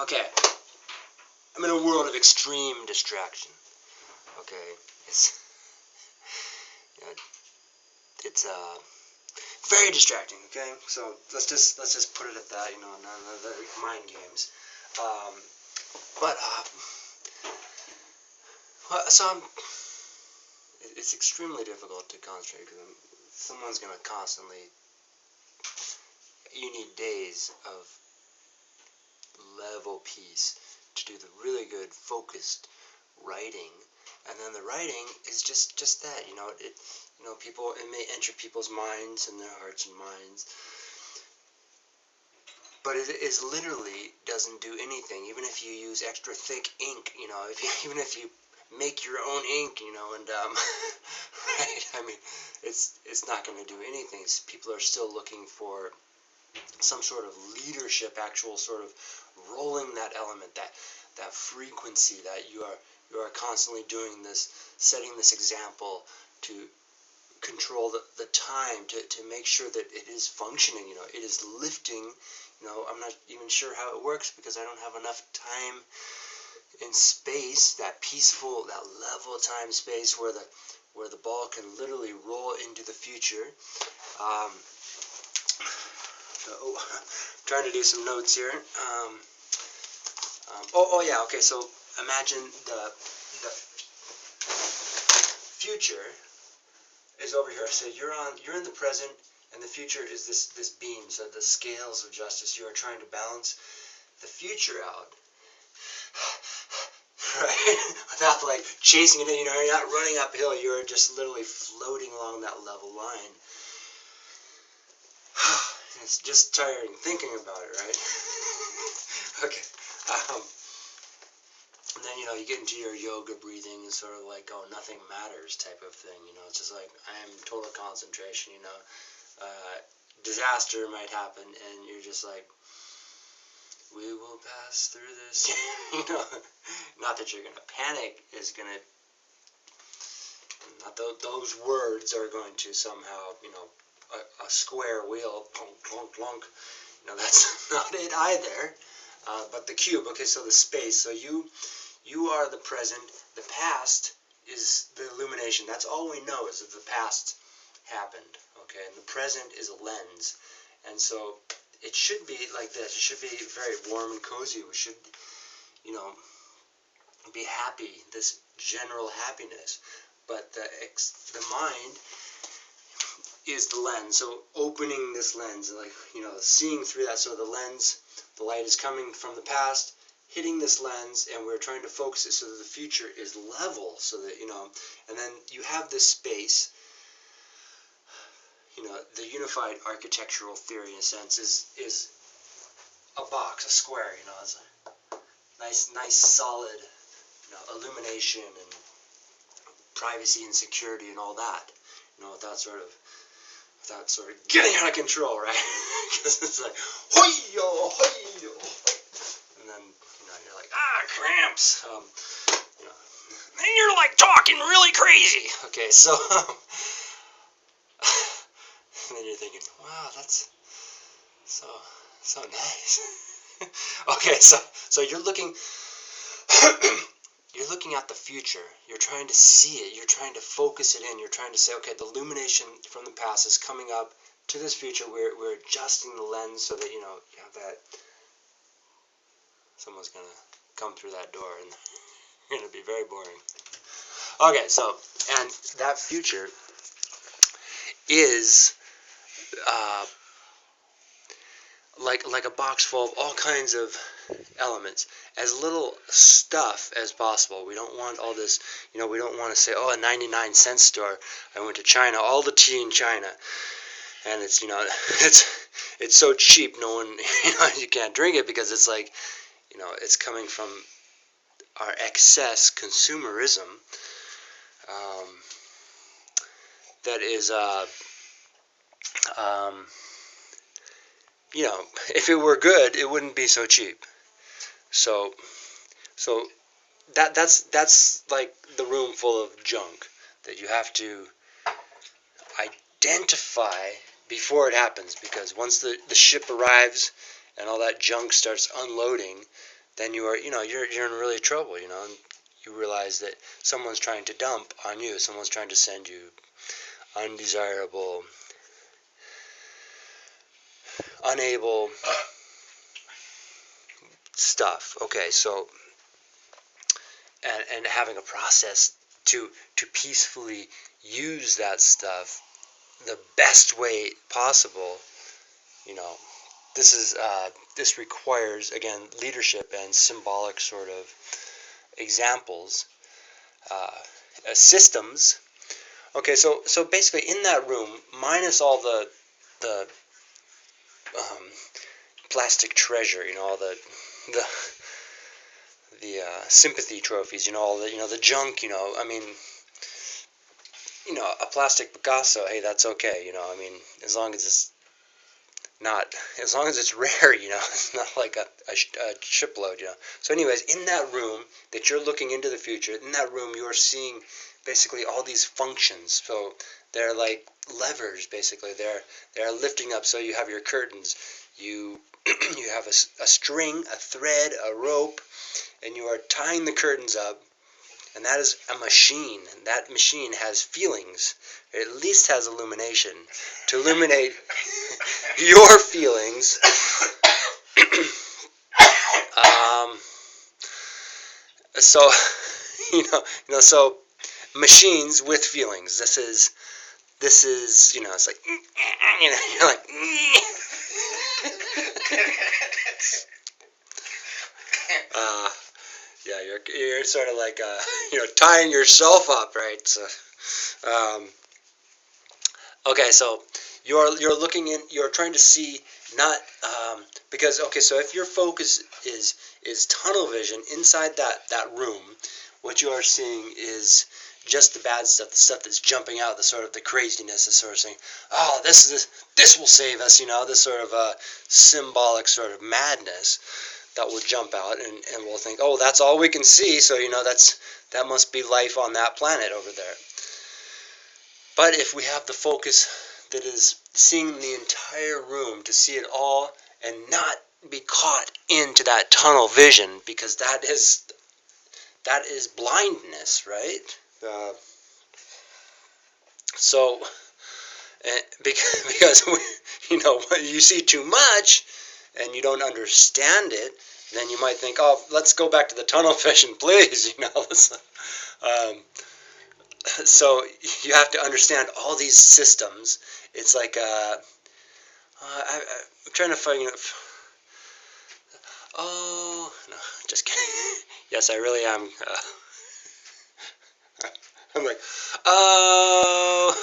Okay. I'm in a world of extreme distraction. Okay, you know, it's very distracting. Okay, so let's just put it at that. None of the mind games. Um, but so it's extremely difficult to concentrate because someone's gonna constantly. You need days of level peace to do the really good focused writing, and then the writing is just that. It may enter people's minds and their hearts and minds, but it is literally doesn't do anything. Even if you use extra thick ink, even if you make your own ink, and right, I mean, it's not going to do anything. People are still looking for some sort of leadership, actual sort of rolling that element, that frequency, that you are constantly doing this, setting this example to control the time, to make sure that it is functioning, it is lifting. I'm not even sure how it works because I don't have enough time in space, that peaceful, that level time space where the ball can literally roll into the future. Trying to do some notes here. Yeah, okay, so imagine the future is over here. So you're in the present, and the future is this beam. So the scales of justice. You are trying to balance the future out, right? Without chasing it in. You're not running uphill. You're just literally floating along that level line. It's just tiring thinking about it, right? Okay. And then, you get into your yoga breathing and sort of nothing matters type of thing. It's just like, I am total concentration, disaster might happen and you're just like, we will pass through this. Not that you're going to panic not those words are going to somehow, a square wheel, plunk, plunk, plunk. That's not it either. But the cube, okay, so the space. So you are the present. The past is the illumination. That's all we know is that the past happened, okay? And the present is a lens. And so it should be like this. It should be very warm and cozy. We should, be happy, this general happiness. But the mind is the lens. So opening this lens, seeing through that. So the lens, the light is coming from the past, hitting this lens, and we're trying to focus it so that the future is level, so that, and then you have this space. The unified architectural theory, in a sense, is a box, a square. It's a nice solid, illumination and privacy and security and all that. Without sort of getting out of control, right? Because it's like, hoi-yo, hoi-yo, and then, you're like, cramps. Then you're talking really crazy. Okay, so, and then you're thinking, wow, that's so nice. Okay, so you're looking at the future. You're trying to see it. You're trying to focus it in. You're trying to say, okay, the illumination from the past is coming up to this future. We're adjusting the lens so that, you have that. Someone's going to come through that door and it's going to be very boring. Okay, so, and that future is like a box full of all kinds of elements, as little stuff as possible. We don't want all this, we don't want to say, a 99-cent store. I went to China, all the tea in China, and it's, it's so cheap, no one, you can't drink it because it's like, it's coming from our excess consumerism, that is, if it were good, it wouldn't be so cheap. So that's like the room full of junk that you have to identify before it happens, because once the ship arrives and all that junk starts unloading, then you're in really trouble, and you realize that someone's trying to dump on you. Someone's trying to send you undesirable, unable stuff. Okay, so and having a process to peacefully use that stuff the best way possible. This requires, again, leadership and symbolic sort of examples, systems. Okay, so basically in that room, minus all the plastic treasure, all the sympathy trophies, all the junk, I mean, a plastic Picasso, hey, that's okay, as long as it's rare, it's not like a shipload, So anyways, in that room that you're looking into the future, in that room you're seeing basically all these functions. So they're like levers, basically. They're lifting up. So you have your curtains, you you have a string, a thread, a rope, and you are tying the curtains up. And that is a machine. And that machine has feelings. It at least has illumination to illuminate your feelings. So, so machines with feelings. This is, it's like, you're like, yeah, you're sort of like, tying yourself up, right? So, okay, so you're looking in, you're trying to see, not because, okay, so if your focus is tunnel vision inside that room, what you are seeing is just the bad stuff, the stuff that's jumping out, the sort of the craziness, the sort of saying, oh, this will save us, this sort of symbolic sort of madness that will jump out, and we'll think, oh, that's all we can see, so that must be life on that planet over there. But if we have the focus that is seeing the entire room, to see it all and not be caught into that tunnel vision, because that is blindness, right? So because you see too much and you don't understand it, then you might think, oh, let's go back to the tunnel vision, please. So you have to understand all these systems. It's like I'm trying to find. Oh no, just kidding. Yes, I really am. I'm like, oh.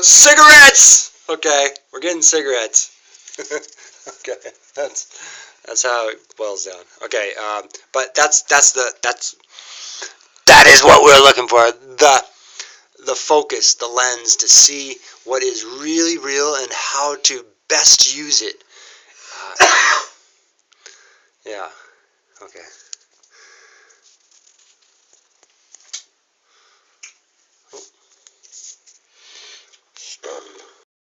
Cigarettes. Okay, we're getting cigarettes. Okay, that's how it boils down. Okay, but that is what we're looking for. The focus, the lens, to see what is really real and how to best use it. Yeah. Okay.